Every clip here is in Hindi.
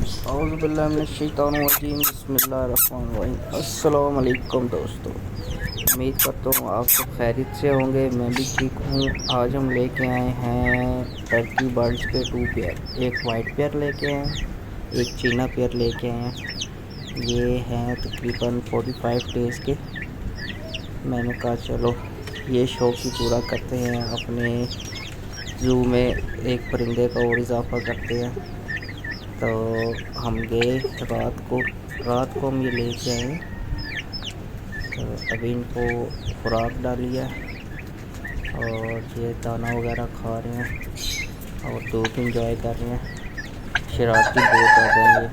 औज़ुबिल्लाहिमिनश्शैतानिर्रजीम बिस्मिल्लाहिर्रहमानिर्रहीम। अस्सलाम वालेकुम दोस्तों, उम्मीद करता हूँ आप सब खैरियत से होंगे। मैं भी ठीक हूँ। आज हम लेके आए हैं टर्की बर्ड्स के 2 पेयर, एक वाइट पेयर लेके आए हैं, एक चीना पेयर लेके आए हैं। ये हैं तकरीबन 45 डेज़ के। मैंने कहा चलो ये शौक़ भी पूरा करते हैं, अपने ज़ू में एक परिंदे का और इजाफ़ा करते हैं। तो हम गए रात को हम ये लेके आए। तो अभी इनको खुराक डाली है और ये दाना वगैरह खा रहे हैं और धूप इंजॉय कर रहे हैं। शरारती बहुत ज़्यादा हैं ये।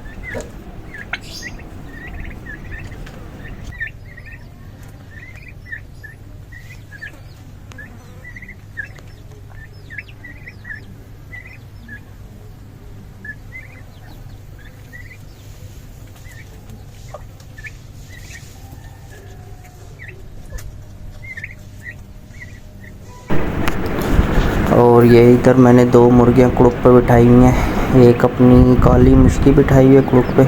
और ये इधर मैंने 2 मुर्गियाँ कुड़ुक पे बिठाई हुई हैं। एक अपनी काली मुश्की बिठाई हुई है कुड़ुक पे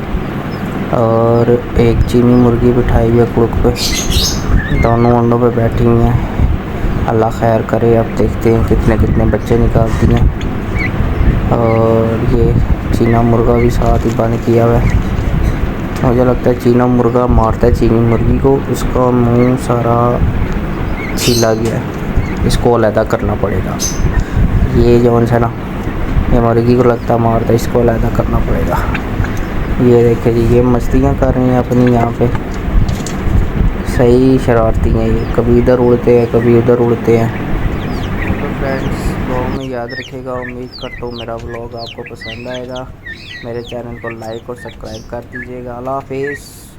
और एक चीनी मुर्गी बिठाई हुई है कुड़ुक पे। दोनों अंडों पे बैठी हुई हैं। अल्लाह खैर करे, अब देखते हैं कितने कितने बच्चे निकालती हैं। और ये चीना मुर्गा भी साथ ही बंद किया हुआ है। मुझे लगता है चीना मुर्गा मारता है चीनी मुर्गी को, उसका मुंह सारा छीला गया है, इसको अलहदा करना पड़ेगा। ये जौन है ना, ये मुर्गी को लगता मारता है, इसको अलहदा करना पड़ेगा। ये देखे जी, ये मस्तियाँ कर रही हैं अपनी यहाँ पे। सही शरारती हैं ये, कभी इधर उड़ते हैं कभी उधर उड़ते हैं। तो फ्रेंड्स, ब्लॉग में याद रखिएगा। उम्मीद करता हूँ मेरा ब्लॉग आपको पसंद आएगा। मेरे चैनल को लाइक और सब्सक्राइब कर दीजिएगा। अल्लाह हाफिज़।